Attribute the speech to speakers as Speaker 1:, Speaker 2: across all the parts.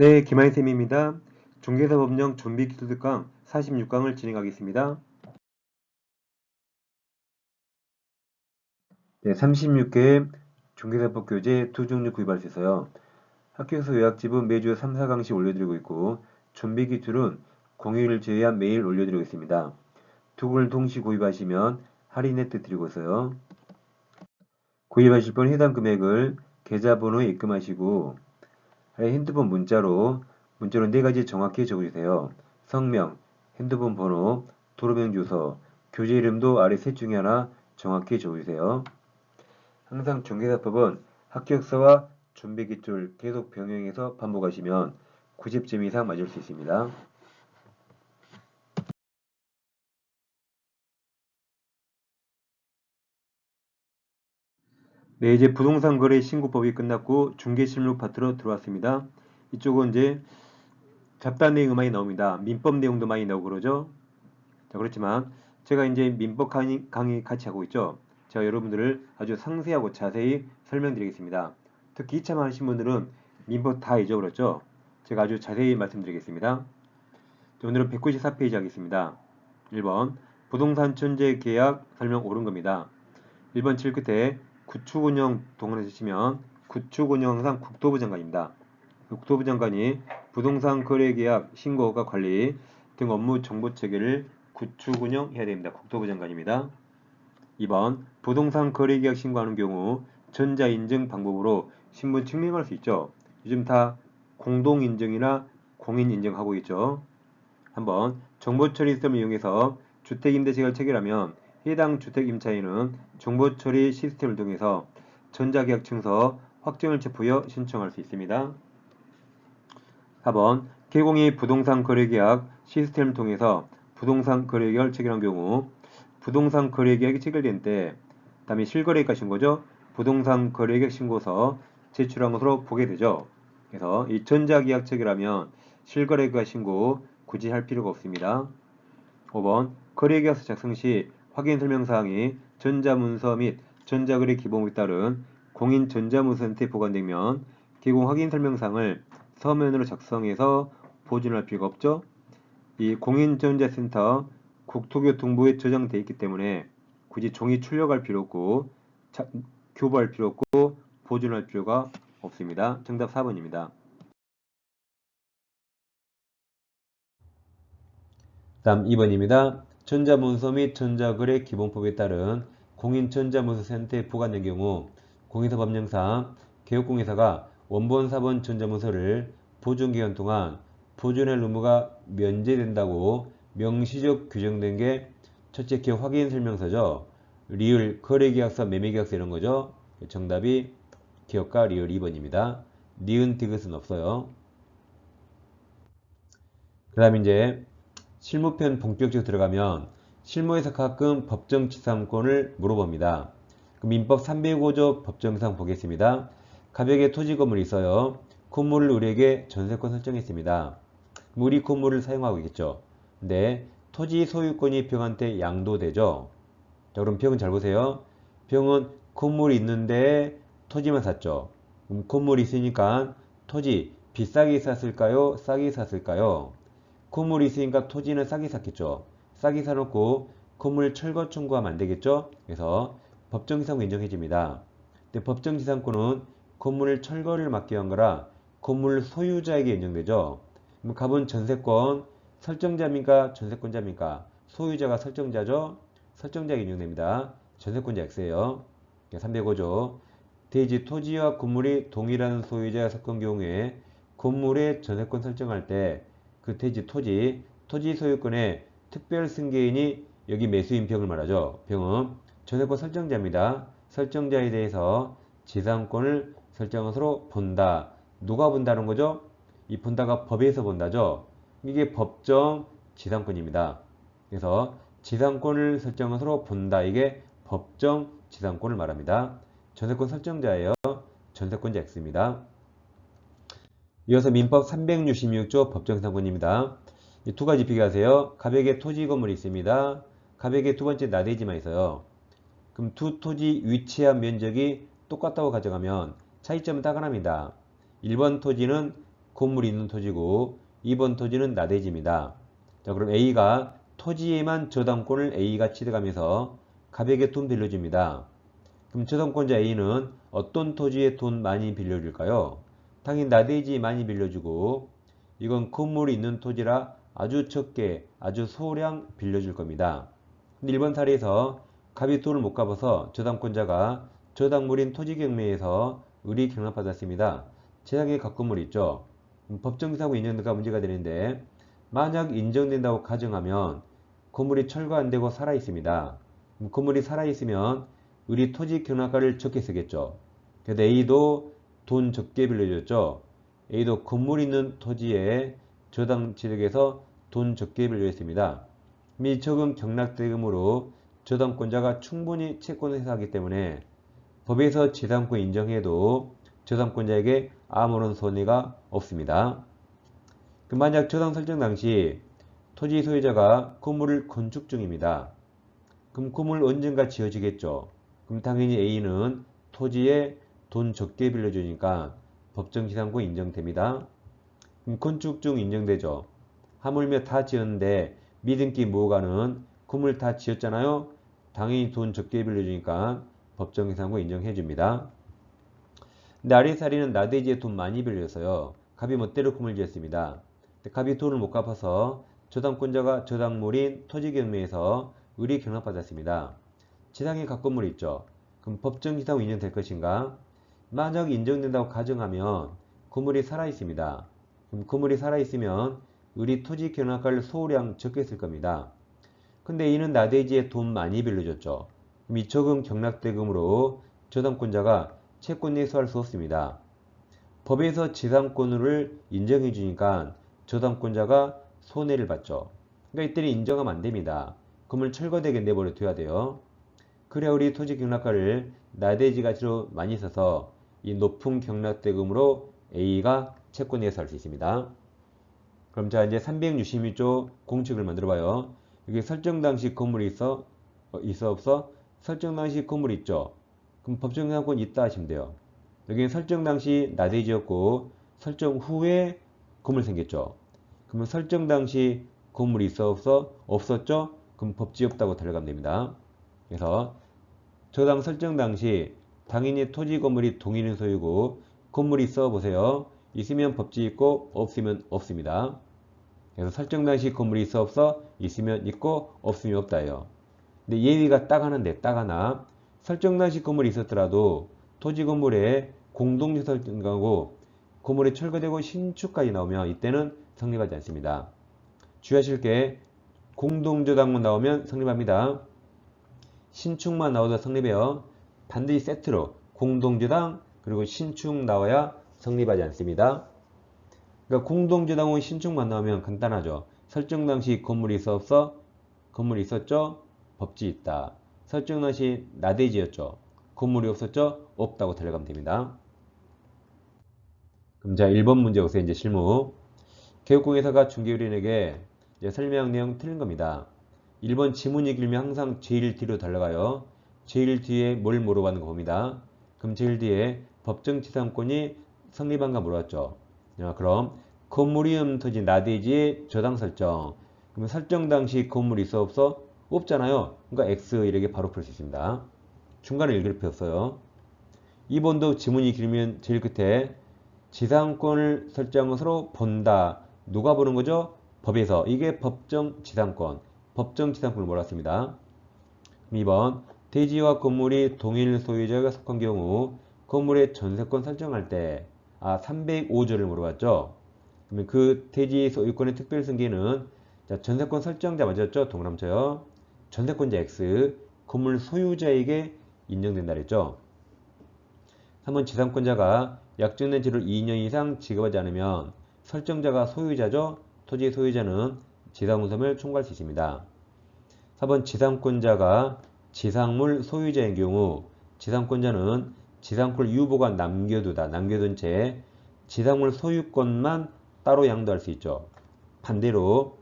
Speaker 1: 네, 김한쌤입니다. 중개사법령 준비기술특강 46강을 진행하겠습니다. 네, 36회 중개사법 교재 투종류 구입할 수 있어요. 학교에서 요약집은 매주 3, 4강씩 올려드리고 있고 준비기술은 공휴일을 제외한 매일 올려드리고 있습니다. 두 권을 동시 구입하시면 할인 혜택 드리고 있어요. 구입하실 분 해당 금액을 계좌번호에 입금하시고 핸드폰 문자로 4가지 정확히 적어주세요. 성명, 핸드폰 번호, 도로명 주소, 교재 이름도 아래 셋 중에 하나 정확히 적어주세요. 항상 중개사법은 합격서와 준비기출 계속 병행해서 반복하시면 90점 이상 맞을 수 있습니다. 네, 이제 부동산 거래 신고법이 끝났고 중개실무 파트로 들어왔습니다. 이쪽은 이제 잡다한 내용이 많이 나옵니다. 민법 내용도 많이 나오고 그러죠. 자, 그렇지만 제가 이제 민법 강의 같이 하고 있죠. 제가 여러분들을 아주 상세하고 자세히 설명드리겠습니다. 특히 2차만 하신 분들은 민법 다 잊어버렸죠. 제가 아주 자세히 말씀드리겠습니다. 자, 오늘은 194페이지 하겠습니다. 1번 부동산 전제 계약 설명 옳은 겁니다. 1번 칠 끝에 구축운영 동원해서 치면 구축운영 항상 국토부 장관입니다. 국토부 장관이 부동산 거래계약 신고가 관리 등 업무 정보 체계를 구축 운영해야 됩니다. 국토부 장관입니다. 2번 부동산 거래계약 신고하는 경우 전자인증 방법으로 신분 증명할 수 있죠. 요즘 다 공동인증이나 공인인증하고 있죠. 한번 정보처리 시스템을 이용해서 주택임대계약을 체결하면 해당 주택임차인은 정보처리 시스템을 통해서 전자계약 증서 확정일체 부여 신청할 수 있습니다. 4번 개공이 부동산 거래계약 시스템을 통해서 부동산 거래계약을 체결한 경우 부동산 거래계약이 체결된 때 다음에 실거래가 신고죠. 부동산 거래계약 신고서 제출한 것으로 보게 되죠. 그래서 이 전자계약 체결하면 실거래가 신고 굳이 할 필요가 없습니다. 5번 거래계약서 작성 시 확인 설명사항이 전자문서 및 전자거래 기본법에 따른 공인 전자문서센터에 보관되면 개공 확인 설명사항을 서면으로 작성해서 보존할 필요가 없죠. 이 공인전자센터 국토교통부에 저장되어 있기 때문에 굳이 종이 출력할 필요 없고 교부할 필요 없고 보존할 필요가 없습니다. 정답 4번입니다. 다음 2번입니다. 전자문서 및 전자거래 기본법에 따른 공인전자문서센터에 보관된 경우 공인사법령상 개업공인사가 원본 4번 전자문서를 보존기간 동안 보존할 의무가 면제된다고 명시적 규정된 게 첫째 기업 확인설명서죠. 리을 거래계약서 매매계약서 이런 거죠. 정답이 기업과 리을 2번입니다. 니은 디귿은 없어요. 그 다음 이제 실무편 본격적으로 들어가면 실무에서 가끔 법정지상권을 물어봅니다. 그럼 민법 305조 법정상 보겠습니다. 가벽에 토지 건물이 있어요. 건물을 우리에게 전세권 설정했습니다. 우리 건물을 사용하고 있겠죠. 근데 토지 소유권이 병한테 양도되죠. 자, 그럼 병은 잘 보세요. 병은 건물이 있는데 토지만 샀죠. 그럼 건물이 있으니까 토지 비싸게 샀을까요? 싸게 샀을까요? 건물이 있으니까 토지는 싸게 샀겠죠. 싸게 사놓고 건물 철거 청구하면 안 되겠죠. 그래서 법정지상권 인정해줍니다. 근데 법정지상권은 건물 철거를 막기 위한 거라 건물 소유자에게 인정되죠. 그럼 갑은 전세권 설정자입니까? 전세권자입니까? 소유자가 설정자죠. 설정자에게 인정됩니다. 전세권자 X예요. 305조 대지 토지와 건물이 동일한 소유자가 섞은 경우에 건물의 전세권 설정할 때 그 대지 토지 소유권의 특별 승계인이 여기 매수인 병을 말하죠. 병은 전세권 설정자입니다. 설정자에 대해서 지상권을 설정한 것으로 본다. 누가 본다는 거죠? 이 본다가 법에서 본다죠. 이게 법정 지상권입니다. 그래서 지상권을 설정한 것으로 본다. 이게 법정 지상권을 말합니다. 전세권 설정자예요. 전세권자 X입니다. 이어서 민법 366조 법정상권입니다. 두 가지 비교하세요. 가백에 토지 건물이 있습니다. 가백에 두 번째 나대지만 있어요. 그럼 두 토지 위치한 면적이 똑같다고 가정하면 차이점은 딱 하나입니다. 1번 토지는 건물이 있는 토지고 2번 토지는 나대지입니다. 자, 그럼 A가 토지에만 저당권을 A가 취득하면서 갑에게 돈 빌려줍니다. 그럼 저당권자 A는 어떤 토지에 돈 많이 빌려줄까요? 당연히 나대지 많이 빌려주고 이건 건물이 있는 토지라 아주 적게 아주 소량 빌려줄 겁니다. 근데 1번 사례에서 갑이 돈을 못 갚아서 저당권자가 저당물인 토지 경매에서 의리 경납받았습니다. 재산의 갑건물이 있죠. 법정기사고 인정된가 문제가 되는데 만약 인정된다고 가정하면 건물이 철거 안 되고 살아 있습니다. 건물이 살아 있으면 우리 토지 경락가를 적게 쓰겠죠. 그래서 A도 돈 적게 빌려줬죠. A도 건물 있는 토지에 저당 취득해서 돈 적게 빌려했습니다. 미 적은 경락대금으로 저당권자가 충분히 채권을 행사하기 때문에 법에서 지상권 인정해도 저당권자에게 아무런 손해가 없습니다. 만약 저당 설정 당시 토지 소유자가 건물을 건축 중입니다. 그럼 건물 언젠가 지어지겠죠. 그럼 당연히 A는 토지에 돈 적게 빌려주니까 법정지상권 인정됩니다. 그럼 건축 중 인정되죠. 하물며 다 지었는데 믿음기 모호가는 건물 다 지었잖아요. 당연히 돈 적게 빌려주니까 법정지상권 인정해줍니다. 근데 아래사리는 나대지에 돈 많이 빌려서요. 갑이 멋대로 건물 지었습니다. 갑이 돈을 못 갚아서 저당권자가 저당물인 토지경매에서 의리 경락받았습니다. 지상에 갑건물이 있죠. 그럼 법정지상권 인정될 것인가? 만약 인정된다고 가정하면 건물이 살아있습니다. 그럼 건물이 살아있으면 의리 토지 경락가를 소량 적게 쓸 겁니다. 근데 이는 나대지에 돈 많이 빌려줬죠. 그럼 이 적은 경락대금으로 저당권자가 채권 내수할 수 없습니다. 법에서 지상권을 인정해 주니까 저당권자가 손해를 봤죠. 그러니까 이때는 인정하면 안 됩니다. 건물 철거되게 내버려 둬야 돼요. 그래야 우리 토지 경락가를 나대지 가치로 많이 써서 이 높은 경락대금으로 A가 채권 내수할 수 있습니다. 그럼 자 이제 366조 공칙을 만들어 봐요. 여기 설정 당시 건물이 있어 없어? 설정 당시 건물이 있죠. 그럼 법정지상권 있다 하시면 돼요. 여기는 설정 당시 나대지였고 설정 후에 건물 생겼죠. 그러면 설정 당시 건물이 있어 없어? 없었죠? 그럼 법지 없다고 달려가면 됩니다. 그래서 저당 설정 당시 당연히 토지 건물이 동일인 소유고 건물이 있어 보세요. 있으면 법지 있고 없으면 없습니다. 그래서 설정 당시 건물이 있어 없어? 있으면 있고 없으면 없다예요. 근데 예외가 딱 하나인데 딱 하나. 설정 당시 건물이 있었더라도 토지 건물에 공동주 설정하고 건물이 철거되고 신축까지 나오면 이때는 성립하지 않습니다. 주의하실 게 공동저당만 나오면 성립합니다. 신축만 나오다 성립해요. 반드시 세트로 공동저당 그리고 신축 나와야 성립하지 않습니다. 그러니까 공동저당 후 신축만 나오면 간단하죠. 설정 당시 건물이 있어 없어? 건물이 있었죠? 법지 있다. 설정 당시 나대지였죠. 건물이 없었죠? 없다고 달려가면 됩니다. 그럼 자 1번 문제 보세요. 이제 실무. 교육공예사가 중개요리인에게 설명 내용 틀린 겁니다. 1번 지문이 길면 항상 제일 뒤로 달려가요. 제일 뒤에 뭘 물어봤는 거 봅니다. 그럼 제일 뒤에 법정지상권이 성립한가 물어봤죠. 그럼 건물이 없는 토지 나대지의 저당 설정. 그러면 설정 당시 건물이 있어 없어? 없잖아요. 그러니까 X 이렇게 바로 풀 수 있습니다. 중간에 일기를 폈어요. 2번도 지문이 길면 제일 끝에 지상권을 설정한 것으로 본다. 누가 보는 거죠? 법에서. 이게 법정지상권. 법정지상권을 몰았습니다. 2번 대지와 건물이 동일 소유자가 속한 경우 건물의 전세권 설정할 때 305조를 물어봤죠. 그러면 그 대지 소유권의 특별승계는 전세권 설정자 맞았죠? 동그라미쳐요. 전세권자 X 건물 소유자에게 인정된다 그랬죠. 3번 지상권자가 약정된 지를 2년 이상 지급하지 않으면 설정자가 소유자죠. 토지 소유자는 지상운섬을 청구할 수 있습니다. 4번 지상권자가 지상물 소유자인 경우 지상권자는 지상권 유보가 남겨둔 채 지상물 소유권만 따로 양도할 수 있죠. 반대로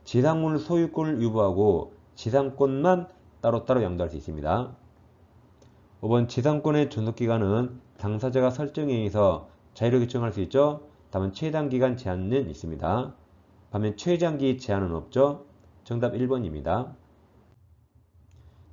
Speaker 1: 지상물 소유권을 유보하고 지상권만 따로따로 양도할 수 있습니다. 5번 지상권의 존속기간은 당사자가 설정에 의해서 자유롭게 정할 수 있죠. 다만 최단기간 제한은 있습니다. 반면 최장기 제한은 없죠. 정답 1번입니다.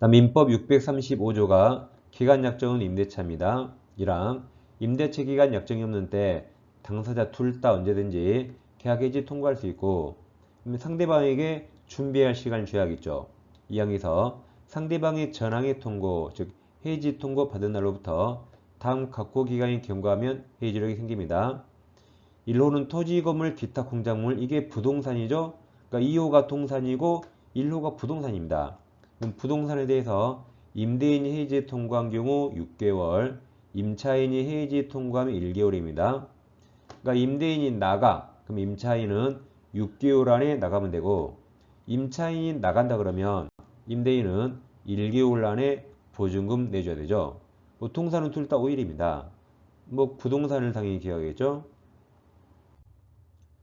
Speaker 1: 다음 민법 635조가 기간 약정은 임대차입니다. 이랑 임대차 기간 약정이 없는 때 당사자 둘 다 언제든지 계약 해지 통고할 수 있고 상대방에게 준비할 시간을 줘야 겠죠. 이항에서 상대방의 전항해 통고 즉 해지 통고 받은 날로부터 다음 각고 기간이 경과하면 해지력이 생깁니다. 1호는 토지, 건물, 기타 공작물 이게 부동산이죠. 그러니까 2호가 동산이고 1호가 부동산입니다. 그럼 부동산에 대해서 임대인이 해지 통고한 경우 6개월, 임차인이 해지 통고하면 1개월입니다. 그러니까 임대인이 나가, 그럼 임차인은 6개월 안에 나가면 되고 임차인이 나간다 그러면 임대인은 1개월 안에 보증금 내줘야 되죠. 뭐 동산은 둘 다 5일입니다. 뭐 부동산을 당연히 기하겠죠.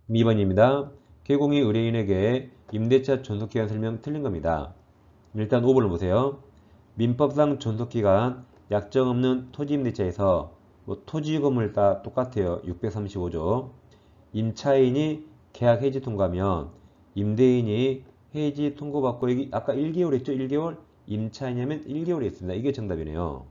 Speaker 1: 2번입니다. 개공이 의뢰인에게 임대차 존속기간 설명 틀린 겁니다. 일단 5번을 보세요. 민법상 존속기간 약정 없는 토지임대차에서 뭐 토지 건물 다 똑같아요. 635조. 임차인이 계약 해지 통과하면 임대인이 해지 통고받고 여기 아까 1개월 했죠? 1개월? 임차인이 하면 1개월이 있습니다. 이게 정답이네요.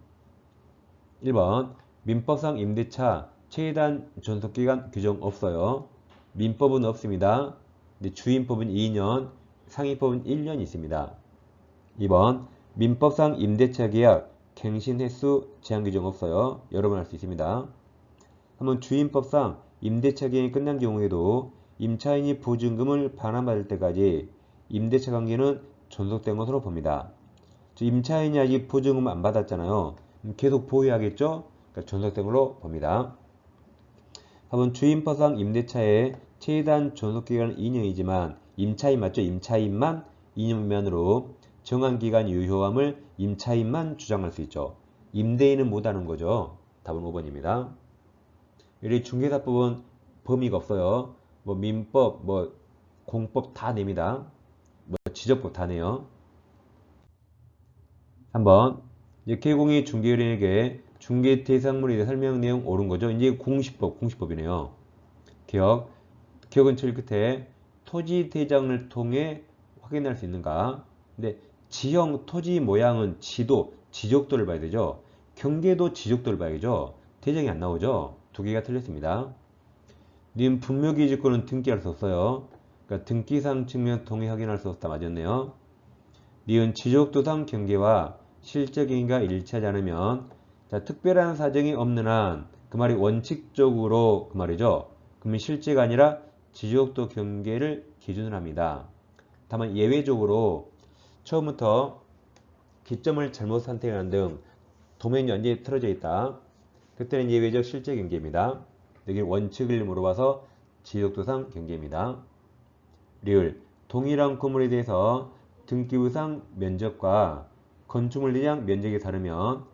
Speaker 1: 1번 민법상 임대차 최단 존속기간 규정 없어요. 민법은 없습니다. 근데 주임법은 2년, 상위법은 1년 있습니다. 2번 민법상 임대차 계약 갱신 횟수 제한 규정 없어요. 여러 번 할 수 있습니다. 한번 주임법상 임대차 계약이 끝난 경우에도 임차인이 보증금을 반환받을 때까지 임대차 관계는 존속된 것으로 봅니다. 임차인이 아직 보증금 안 받았잖아요. 계속 보유하겠죠? 그러니까 존속된 걸로 봅니다. 한번 주임법상 임대차의 최단 존속기간은 2년이지만 임차인 맞죠? 임차인만 2년 미만으로 정한기간 유효함을 임차인만 주장할 수 있죠. 임대인은 못하는 거죠. 답은 5번입니다. 여기 중개사법은 범위가 없어요. 뭐 민법, 뭐 공법 다 냅니다. 뭐 지적법 다 내요. 한번 개공이 중개인에게 중개 대상물에 대해 설명 내용 옳은 거죠. 이제 공시법이네요. 기억은 제일 끝에 토지 대장을 통해 확인할 수 있는가. 근데 지형, 토지 모양은 지도, 지적도를 봐야 되죠. 경계도 지적도를 봐야죠. 대장이 안 나오죠. 두 개가 틀렸습니다. 님 분묘기 지권은 등기할 수 없어요. 그러니까 등기상 측면 통해 확인할 수 없다 맞았네요. 니은 지적도상 경계와 실적 경계가 일치하지 않으면 자, 특별한 사정이 없는 한 그 말이 원칙적으로 그 말이죠. 그러면 실제가 아니라 지적도 경계를 기준으로 합니다. 다만 예외적으로 처음부터 기점을 잘못 선택하는 등 도면이 완전히 틀어져 있다. 그때는 예외적 실제 경계입니다. 여기 원칙을 물어봐서 지적도상 경계입니다. 리을 동일한 건물에 대해서 등기부상 면적과 건축물 대장 면적이 다르면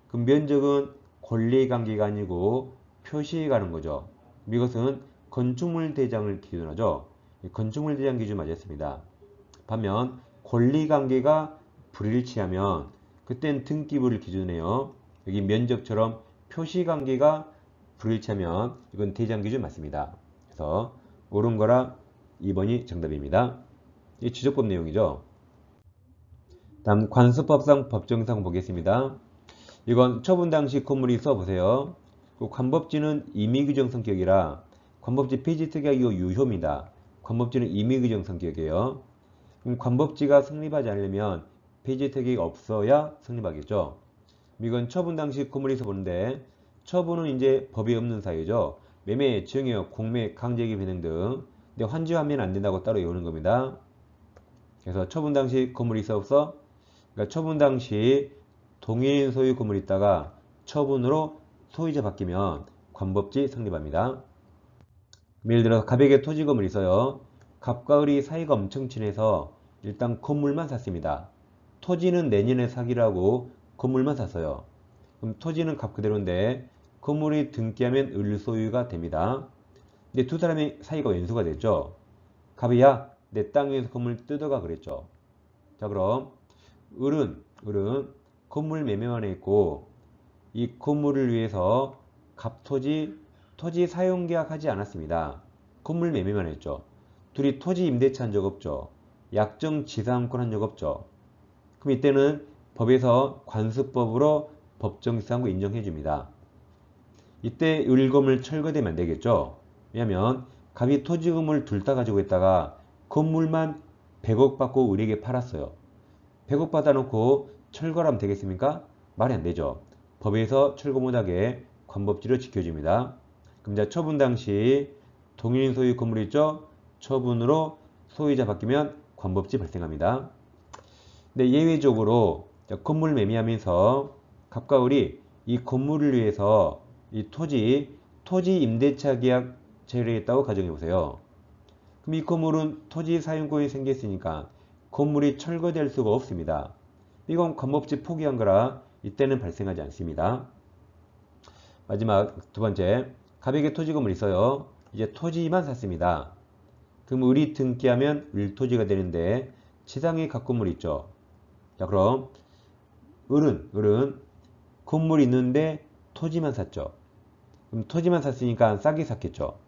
Speaker 1: 그 면적은 권리관계가 아니고 표시에 가는 거죠. 이것은 건축물 대장을 기준하죠. 건축물 대장 기준 맞았습니다. 반면 권리관계가 불일치하면 그땐 등기부를 기준해요. 여기 면적처럼 표시관계가 불일치하면 이건 대장 기준 맞습니다. 그래서 옳은 거라 2번이 정답입니다. 이 지적법 내용이죠. 다음 관수법상 법정상 보겠습니다. 이건 처분 당시 건물이 써보세요. 관법지는 임의규정 성격이라 관법지 폐지 특약이 유효입니다. 관법지는 임의규정 성격이에요. 그럼 관법지가 성립하지 않으려면 폐지 특약이 없어야 성립하겠죠. 이건 처분 당시 건물이 써보는데 처분은 이제 법이 없는 사유죠. 매매, 증여, 공매, 강제기 변경 등. 근데 환지하면 안 된다고 따로 외우는 겁니다. 그래서 처분 당시 건물이 있어 없어? 그러니까 처분 당시 동일인 소유 건물이 있다가 처분으로 소유자 바뀌면 관법지 성립합니다. 예를 들어서 갑에게 토지 건물이 있어요. 갑과 을이 사이가 엄청 친해서 일단 건물만 샀습니다. 토지는 내년에 사기라고 건물만 샀어요. 그럼 토지는 갑 그대로인데 건물이 등기하면 을 소유가 됩니다. 근데 두 사람의 사이가 왼수가 됐죠. 갑이 야, 내 땅 위에서 건물 뜯어가 그랬죠. 자, 그럼 을은 건물 매매만 했고 이 건물을 위해서 갑토지 토지 사용계약 하지 않았습니다. 건물 매매만 했죠. 둘이 토지 임대차 한 적 없죠. 약정 지상권 한 적 없죠. 그럼 이때는 법에서 관습법으로 법정지상권 인정해 줍니다. 이때 을건물 철거되면 안 되겠죠. 왜냐하면 갑이 토지 건물 둘 다 가지고 있다가 건물만 100억 받고 을에게 팔았어요. 100억 받아놓고 철거를 하면 되겠습니까? 말이 안 되죠. 법에서 철거 못하게 관법지로 지켜줍니다. 그럼 자, 처분 당시 동일인 소유 건물 있죠? 처분으로 소유자 바뀌면 관법지 발생합니다. 근데 예외적으로 건물 매매하면서 갑과 을이 이 건물을 위해서 이 토지 임대차 계약 체결했다고 가정해 보세요. 그럼 이 건물은 토지 사용권이 생겼으니까 건물이 철거될 수가 없습니다. 이건 관법지 포기한 거라 이때는 발생하지 않습니다. 마지막 두 번째, 갑에게 토지 건물이 있어요. 이제 토지만 샀습니다. 그럼 을이 등기하면 을토지가 되는데 지상에 각 건물이 있죠. 자, 그럼 을은 건물이 있는데 토지만 샀죠. 그럼 토지만 샀으니까 싸게 샀겠죠.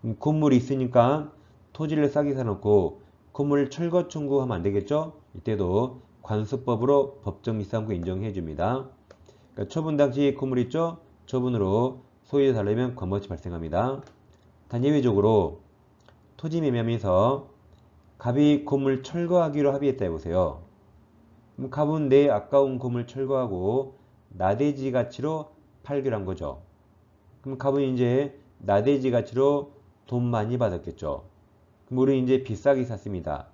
Speaker 1: 그럼 건물이 있으니까 토지를 싸게 사놓고 건물 철거 청구하면 안 되겠죠? 이때도 관습법으로 법정지상권 인정해 줍니다. 그러니까 처분 당시 건물 있죠? 처분으로 소유자 다르면 관법지 발생합니다. 단 예외적으로 토지 매매하면서 갑이 건물 철거하기로 합의했다 해보세요. 그럼 갑은 내 아까운 건물 철거하고 나대지 가치로 팔기로 한 거죠. 그럼 갑은 이제 나대지 가치로 돈 많이 받았겠죠. 그럼 우리는 이제 비싸게 샀습니다.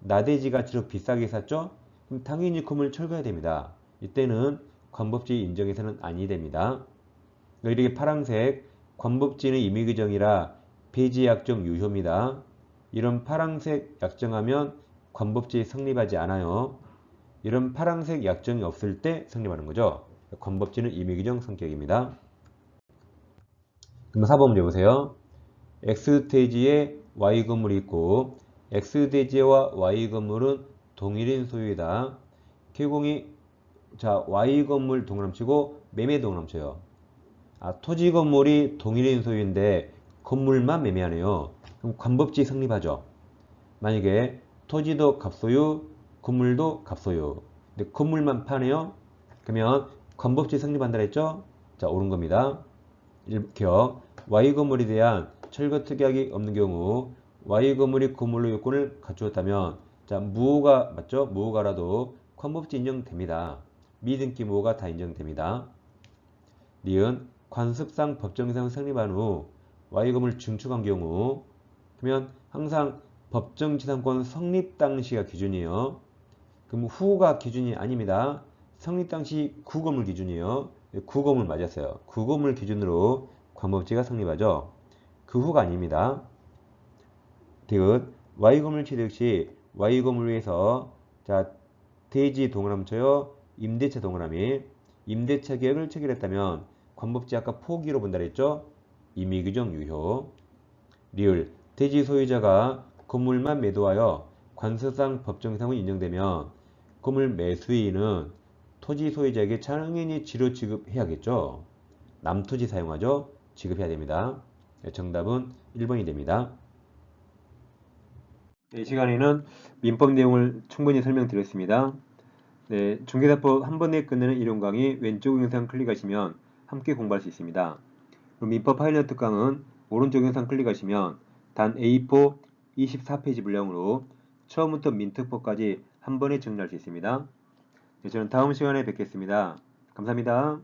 Speaker 1: 나대지 가치로 비싸게 샀죠? 그럼 당연히 건물 철거해야 됩니다. 이때는 관법지 인정해서는 아니 됩니다. 이렇게 파란색 관법지는 임의규정이라 폐지 약정 유효입니다. 이런 파란색 약정하면 관법지 성립하지 않아요. 이런 파란색 약정이 없을 때 성립하는 거죠. 관법지는 임의규정 성격입니다. 그럼 4번 문제 보세요. X대지에 Y 건물이 있고 X대지와 Y 건물은 동일인 소유이다. 개공이 자 Y 건물 동그라미치고 매매 동그라미쳐요. 토지 건물이 동일인 소유인데 건물만 매매하네요. 그럼 관법지 성립하죠. 만약에 토지도 갑소유, 건물도 갑소유. 근데 건물만 파네요. 그러면 관법지 성립한다 했죠? 자, 옳은 겁니다. 이렇게요. Y 건물에 대한 철거 특약이 없는 경우 Y 건물이 건물로 요건을 갖추었다면 자, 무효가 맞죠? 무효가라도 관법지 인정됩니다. 미등기 무효가 다 인정됩니다. 니은 관습상 법정지상 성립한 후 Y 건물 증축한 경우 그러면 항상 법정지상권 성립 당시가 기준이에요. 그럼 후가 기준이 아닙니다. 성립 당시 구건물 기준이에요. 구건물 맞았어요. 구건물 기준으로 관법지가 성립하죠. 그 후가 아닙니다. 디귿 Y건물 취득 시 Y건물 위에서 자 대지 동그라미 쳐요. 임대차 동그라미 임대차 계약을 체결했다면 관법지 아까 포기로 본다 그랬죠. 임의규정 유효. 리을 대지 소유자가 건물만 매도하여 관습상 법정상은 인정되면 건물 매수인은 토지 소유자에게 당연히 지료 지급해야겠죠. 남토지 사용하죠. 지급해야 됩니다. 정답은 1번이 됩니다. 이 시간에는 민법 내용을 충분히 설명드렸습니다. 네, 중개사법 한 번에 끝내는 이론 강의 왼쪽 영상 클릭하시면 함께 공부할 수 있습니다. 그럼 민법 파일럿 특강은 오른쪽 영상 클릭하시면 단 A4 24페이지 분량으로 처음부터 민특법까지 한 번에 정리할 수 있습니다. 네, 저는 다음 시간에 뵙겠습니다. 감사합니다.